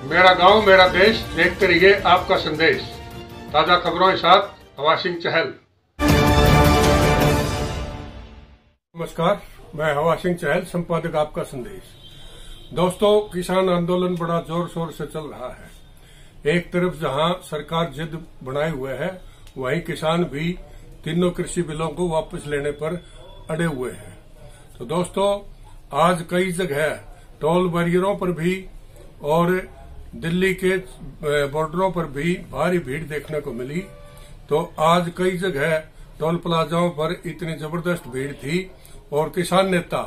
मेरा गांव मेरा देश, देखते रहिए आपका संदेश। ताजा खबरों के साथ हवा सिंह चहल। नमस्कार, मैं हवा सिंह चहल, संपादक आपका संदेश। दोस्तों, किसान आंदोलन बड़ा जोर शोर से चल रहा है। एक तरफ जहां सरकार जिद बनाए हुए है, वहीं किसान भी तीनों कृषि बिलों को वापस लेने पर अड़े हुए हैं। तो दोस्तों, आज कई जगह टोल बैरियरों पर भी और दिल्ली के बॉर्डरों पर भी भारी भीड़ देखने को मिली। तो आज कई जगह टोल प्लाजाओं पर इतनी जबरदस्त भीड़ थी और किसान नेता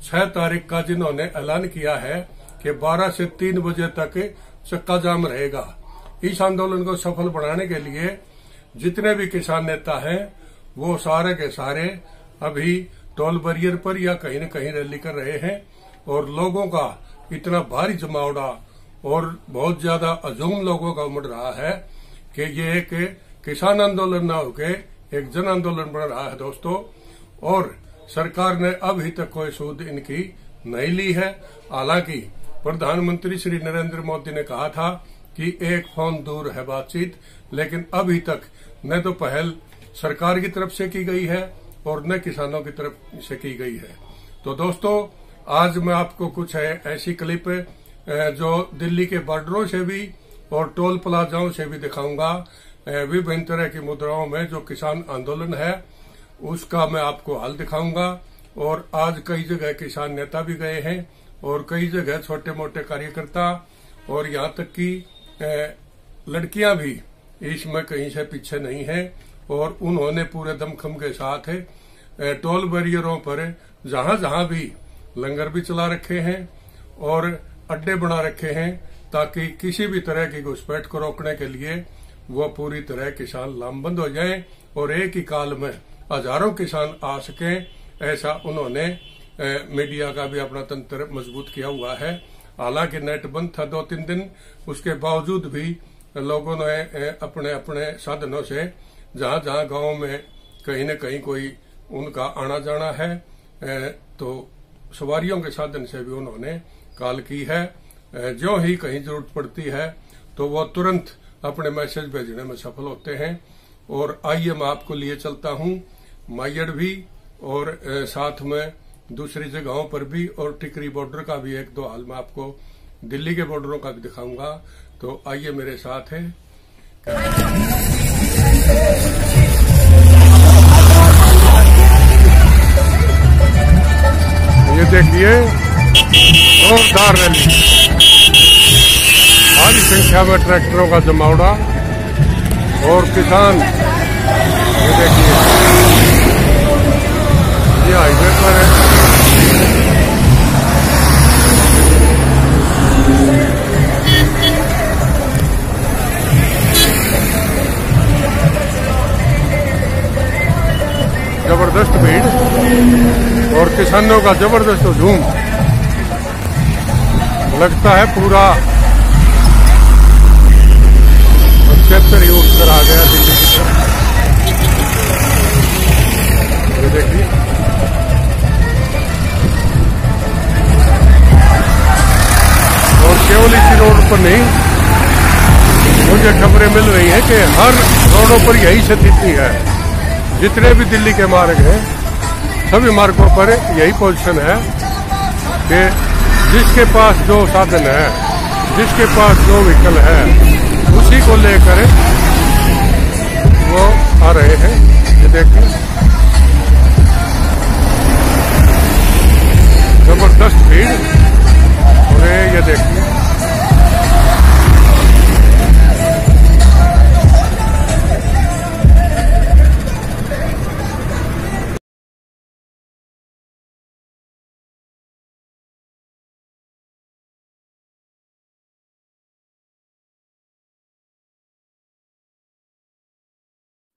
6 तारीख का जिन्होंने ऐलान किया है कि 12 से 3 बजे तक चक्का जाम रहेगा। इस आंदोलन को सफल बनाने के लिए जितने भी किसान नेता हैं वो सारे के सारे अभी टोल बैरियर पर या कहीं न कहीं रैली कर रहे हैं और लोगों का इतना भारी जमावड़ा और बहुत ज्यादा हजूम लोगों का उमड़ रहा है कि ये एक किसान आंदोलन न होकर एक जन आंदोलन बन रहा है दोस्तों। और सरकार ने अभी तक कोई सूद इनकी नहीं ली है। हालांकि प्रधानमंत्री श्री नरेंद्र मोदी ने कहा था कि एक फोन दूर है बातचीत, लेकिन अभी तक न तो पहल सरकार की तरफ से की गई है और न किसानों की तरफ से की गई है। तो दोस्तों, आज मैं आपको कुछ ऐसी क्लिप जो दिल्ली के बॉर्डरों से भी और टोल प्लाजाओं से भी दिखाऊंगा। विभिन्न तरह की मुद्राओं में जो किसान आंदोलन है उसका मैं आपको हाल दिखाऊंगा। और आज कई जगह किसान नेता भी गए हैं और कई जगह छोटे मोटे कार्यकर्ता और यहाँ तक कि लड़कियां भी इसमें कहीं से पीछे नहीं है। और उन्होंने पूरे दमखम के साथ टोल बैरियरों पर जहां जहां भी लंगर भी चला रखे हैं और अड्डे बना रखे हैं ताकि किसी भी तरह की घुसपैठ को रोकने के लिए वो पूरी तरह किसान लामबंद हो जाएं और एक ही काल में हजारों किसान आ सकें, ऐसा उन्होंने मीडिया का भी अपना तंत्र मजबूत किया हुआ है। हालांकि नेट बंद था 2-3 दिन, उसके बावजूद भी लोगों ने अपने अपने साधनों से जहां जहां गांव में कहीं न कहीं कोई उनका आना जाना है तो सवारियों के साधन से भी उन्होंने कॉल की है। जो ही कहीं जरूरत पड़ती है तो वो तुरंत अपने मैसेज भेजने में सफल होते हैं। और आइए मैं आपको लिए चलता हूं मायड़ भी और साथ में दूसरी जगहों पर भी, और टिकरी बॉर्डर का भी 1-2 हाल मैं आपको दिल्ली के बॉर्डरों का भी दिखाऊंगा। तो आइए मेरे साथ है। ये देखिए, जोरदार रैली, भारी संख्या में ट्रैक्टरों का जमावड़ा और किसान। ये देखिए, ये हाईवे पर है। जबरदस्त भीड़ और किसानों का जबरदस्त हजूम, लगता है पूरा क्षेत्र ही उठकर आ गया दिल्ली की तरफ। ये देखिए, और केवल इसी रोड पर नहीं, मुझे खबरें मिल रही हैं कि हर रोडों पर यही स्थिति है। जितने भी दिल्ली के मार्ग हैं सभी मार्गों पर यही पोजीशन है कि जिसके पास जो साधन है, जिसके पास जो व्हीकल है, उसी को लेकर वो आ रहे हैं। ये देखिए, जबरदस्त भीड़। और ये देखिए,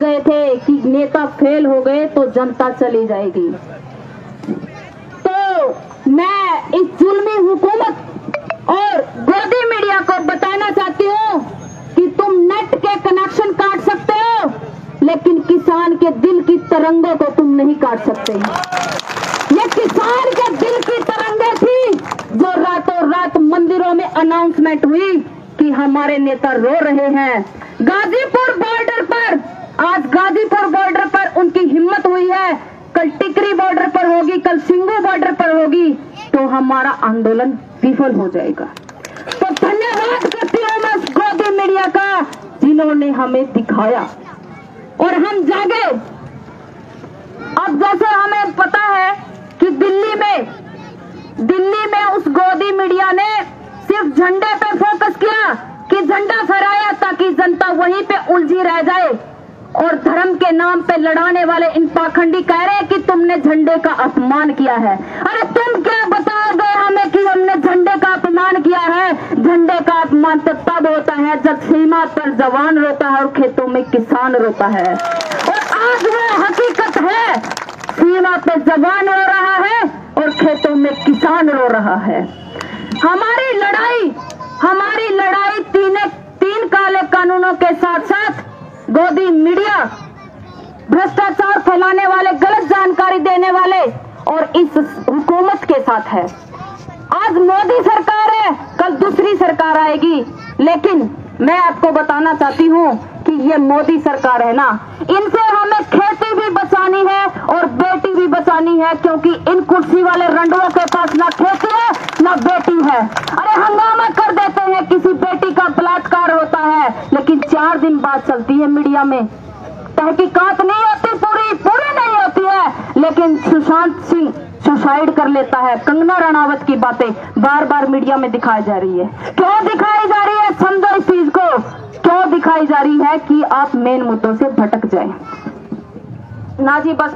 गए थे कि नेता फेल हो गए तो जनता चली जाएगी। तो मैं इस जुल्मी हुकूमत और गोदी मीडिया को बताना चाहती हूँ कि तुम नेट के कनेक्शन काट सकते हो, लेकिन किसान के दिल की तरंगों को तुम नहीं काट सकते। ये किसान के दिल की तरंगे थी जो रातों रात मंदिरों में अनाउंसमेंट हुई कि हमारे नेता रो रहे हैं। गाजीपुर बॉर्डर पर, आज गाजीपुर बॉर्डर पर उनकी हिम्मत हुई है, कल टिकरी बॉर्डर पर होगी, कल सिंगू बॉर्डर पर होगी, तो हमारा आंदोलन विफल हो जाएगा। तो धन्यवाद करती हूँ मैं गोदी मीडिया का, जिन्होंने हमें दिखाया और हम जागे। अब जैसे हमें पता है कि दिल्ली में उस गोदी मीडिया ने सिर्फ झंडे पे फोकस किया कि झंडा फहराया ताकि जनता वहीं पे उलझी रह जाए, और धर्म के नाम पे लड़ाने वाले इन पाखंडी कह रहे हैं कि तुमने झंडे का अपमान किया है। अरे तुम क्या बताओगे हमें कि हमने झंडे का अपमान किया है? झंडे का अपमान तो तब होता है जब सीमा पर जवान रोता है और खेतों में किसान रोता है। और आज वो हकीकत है, सीमा पे जवान रो रहा है और खेतों में किसान रो रहा है। हमारी लड़ाई तीन काले कानूनों के साथ साथ गोदी मीडिया, भ्रष्टाचार फैलाने वाले, गलत जानकारी देने वाले और इस हुकूमत के साथ है। आज मोदी सरकार है, कल दूसरी सरकार आएगी, लेकिन मैं आपको बताना चाहती हूँ कि ये मोदी सरकार है ना, इनसे हमें खेती भी बचानी है और बेटी भी बचानी है, क्योंकि इन कुर्सी वाले रंडुओं के पास ना खेती है ना बेटी है। अरे हंगामा कर देते हैं, किसी बेटी का बलात्कार होता है लेकिन 4 दिन बाद चलती है मीडिया में, तहकीकात नहीं होती, पूरी नहीं होती है, लेकिन सुशांत सिंह सुसाइड कर लेता है, कंगना रनावत की बातें बार बार मीडिया में दिखाई जा रही है। क्यों दिखाई जा रही है? समझो इस चीज को, क्यों दिखाई जा रही है कि आप मेन मुद्दों से भटक जाएं। ना जी, बस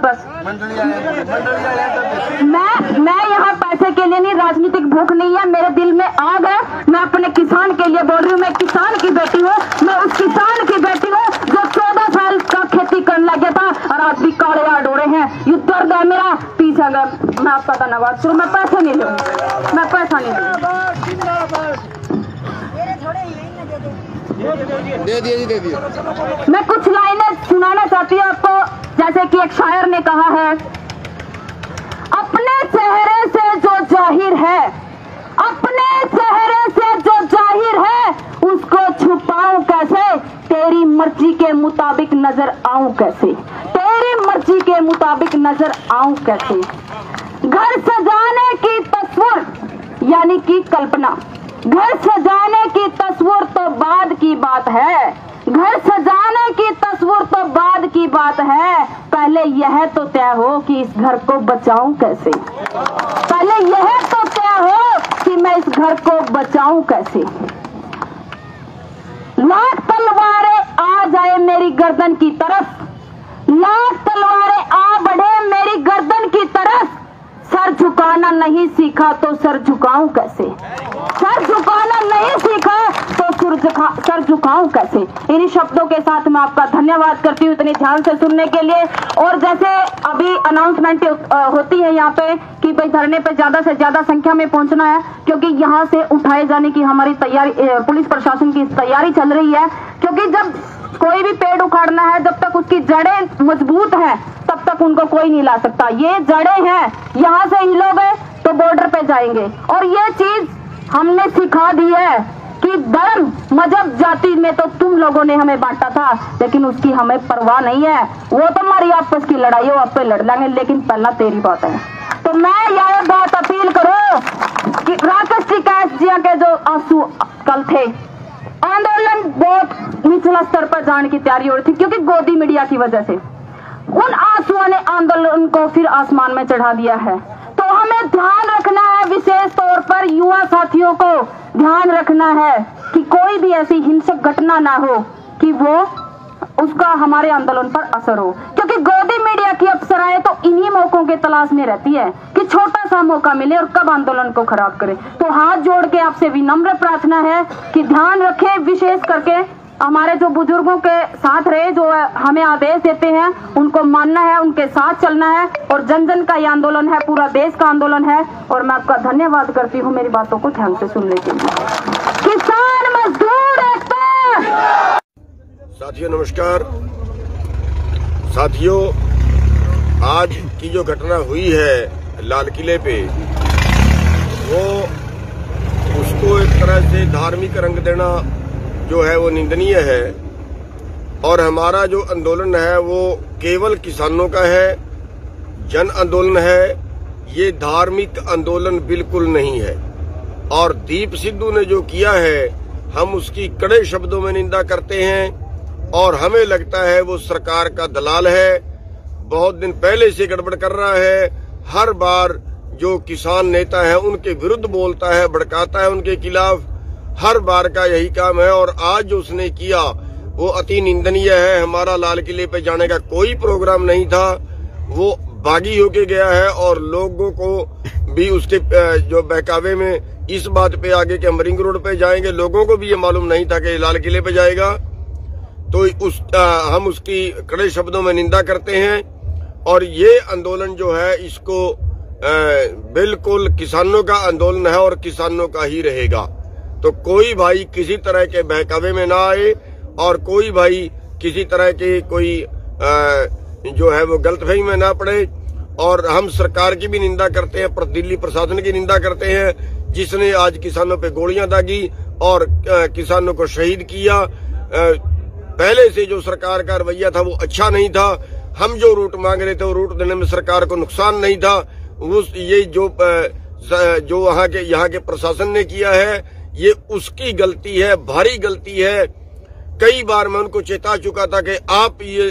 मैं यहाँ पैसे के लिए नहीं, राजनीतिक भूख नहीं है, मेरे दिल में आग है। मैं अपने किसान के लिए बोल रही हूँ, मैं किसान की बेटी हूँ, मैं उस किसान की बेटी हूँ जो 14 साल का खेती करने लगे था और आज भी काले यार्ड हो रहे हैं। ये दर्द है मेरा, पीछे अगर मैं आपका धन्यवाद शुरू, मैं पैसा नहीं लूँ, मैं पैसा नहीं लूँ। दे दिए। मैं कुछ लाइनें सुनाना चाहती हूँ आपको, जैसे कि एक शायर ने कहा है, अपने चेहरे से जो जाहिर है, अपने चेहरे से जो जाहिर है, उसको छुपाऊं कैसे, तेरी मर्जी के मुताबिक नजर आऊं कैसे, तेरी मर्जी के मुताबिक नजर आऊं कैसे। घर सजाने की तस्वीर यानी कि कल्पना, घर सजाने की तस्वीर तो बाद की बात है, घर सजाने की तस्वीर तो बाद की बात है, पहले यह तो तय हो कि इस घर को बचाऊं कैसे, पहले यह तो तय हो कि मैं इस घर को बचाऊं कैसे। लाख तलवारें आ जाए मेरी गर्दन की तरफ, लाख तलवारें आ बढ़े मेरी गर्दन की तरफ, सर झुकाना नहीं सीखा तो सर झुकाऊं कैसे, सर झुकाना नहीं सीखा तो सर झुकाऊं कैसे। इन्हीं शब्दों के साथ मैं आपका धन्यवाद करती हूँ इतने ध्यान से सुनने के लिए। और जैसे अभी अनाउंसमेंट होती है यहाँ पे कि भाई धरने पे ज्यादा से ज्यादा संख्या में पहुंचना है, क्योंकि यहाँ से उठाए जाने की हमारी तैयारी, पुलिस प्रशासन की तैयारी चल रही है। क्योंकि जब कोई भी पेड़ उखाड़ना है, जब तक उसकी जड़ें मजबूत हैं तब तक उनको कोई नहीं ला सकता। ये जड़ें हैं, यहाँ से हिलोगे तो बॉर्डर पे जाएंगे। और ये चीज हमने सिखा दी है कि धर्म, मजहब, जाति में तो तुम लोगों ने हमें बांटा था, लेकिन उसकी हमें परवाह नहीं है। वो तो हमारी आपस की लड़ाई हो, आप पे लड़ लेंगे, लेकिन पहला तेरी बात है। तो मैं यह बात अपील करूं कि राकेश टिकैत जी के जो आंसू कल थे, आंदोलन बहुत निचला स्तर पर जाने की तैयारी हो रही थी, क्योंकि गोदी मीडिया की वजह से उन आंसुओं ने आंदोलन को फिर आसमान में चढ़ा दिया है। तो हमें ध्यान रखना है, विशेष तौर पर युवा साथियों को ध्यान रखना है कि कोई भी ऐसी हिंसक घटना ना हो कि वो उसका हमारे आंदोलन पर असर हो। क्योंकि गोदी मीडिया की अफसराएं तो इन्हीं मौकों के तलाश में रहती है कि छोटा सा मौका मिले और कब आंदोलन को खराब करे। तो हाथ जोड़ के आपसे विनम्र प्रार्थना है कि ध्यान रखें, विशेष करके हमारे जो बुजुर्गों के साथ रहे, जो हमें आदेश देते हैं उनको मानना है, उनके साथ चलना है। और जन जन का ये आंदोलन है, पूरा देश का आंदोलन है। और मैं आपका धन्यवाद करती हूँ मेरी बातों को ध्यान से सुनने के लिए। किसान मजदूर एकता। साथियों नमस्कार। साथियों, आज की जो घटना हुई है लाल किले पे, वो उसको एक तरह तरह से धार्मिक रंग देना जो है वो निंदनीय है। और हमारा जो आंदोलन है वो केवल किसानों का है, जन आंदोलन है, ये धार्मिक आंदोलन बिल्कुल नहीं है। और दीप सिद्धू ने जो किया है हम उसकी कड़े शब्दों में निंदा करते हैं और हमें लगता है वो सरकार का दलाल है। बहुत दिन पहले से गड़बड़ कर रहा है, हर बार जो किसान नेता है उनके विरुद्ध बोलता है, भड़काता है उनके खिलाफ, हर बार का यही काम है। और आज जो उसने किया वो अति निंदनीय है। हमारा लाल किले पे जाने का कोई प्रोग्राम नहीं था, वो बागी होके गया है और लोगों को भी उसके जो बहकावे में इस बात पे आगे कि हम रिंग रोड पे जाएंगे, लोगों को भी ये मालूम नहीं था कि लाल किले पे जाएगा। तो हम उसकी कड़े शब्दों में निंदा करते हैं और ये आंदोलन जो है इसको बिल्कुल किसानों का आंदोलन है और किसानों का ही रहेगा। तो कोई भाई किसी तरह के बहकावे में ना आए और कोई भाई किसी तरह की कोई जो है वो गलतफहमी में ना पड़े। और हम सरकार की भी निंदा करते हैं, दिल्ली प्रशासन की निंदा करते हैं जिसने आज किसानों पे गोलियां दागी और किसानों को शहीद किया। पहले से जो सरकार का रवैया था वो अच्छा नहीं था। हम जो रूट मांग रहे थे वो रूट देने में सरकार को नुकसान नहीं था। ये जो यहाँ के प्रशासन ने किया है ये उसकी गलती है, भारी गलती है। कई बार मैं उनको चेता चुका था कि आप ये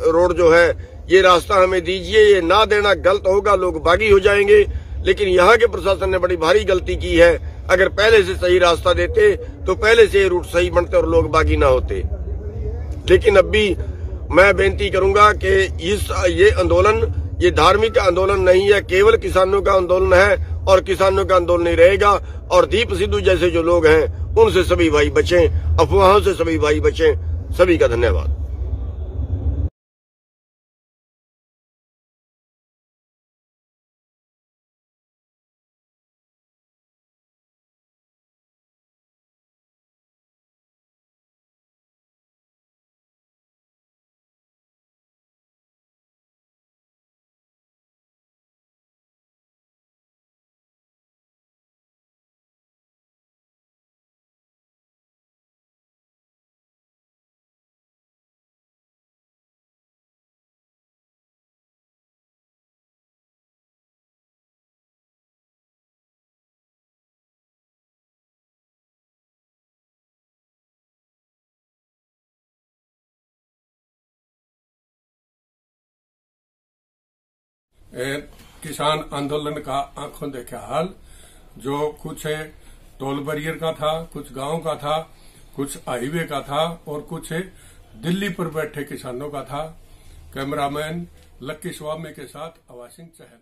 रोड जो है ये रास्ता हमें दीजिए, ये ना देना गलत होगा, लोग बागी हो जाएंगे। लेकिन यहाँ के प्रशासन ने बड़ी भारी गलती की है। अगर पहले से सही रास्ता देते तो पहले से ये रूट सही बनते और लोग बागी ना होते। लेकिन अब भी मैं बेनती करूंगा कि ये आंदोलन ये धार्मिक आंदोलन नहीं है, केवल किसानों का आंदोलन है और किसानों का आंदोलन नहीं रहेगा। और दीप सिद्धू जैसे जो लोग हैं उनसे सभी भाई बचें, अफवाहों से सभी भाई बचें। सभी का धन्यवाद। किसान आंदोलन का आंखों देखा हाल, जो कुछ टोल बैरियर का था, कुछ गांव का था, कुछ हाईवे का था और कुछ दिल्ली पर बैठे किसानों का था। कैमरामैन लक्की स्वामी के साथ अवा सिंह चहल।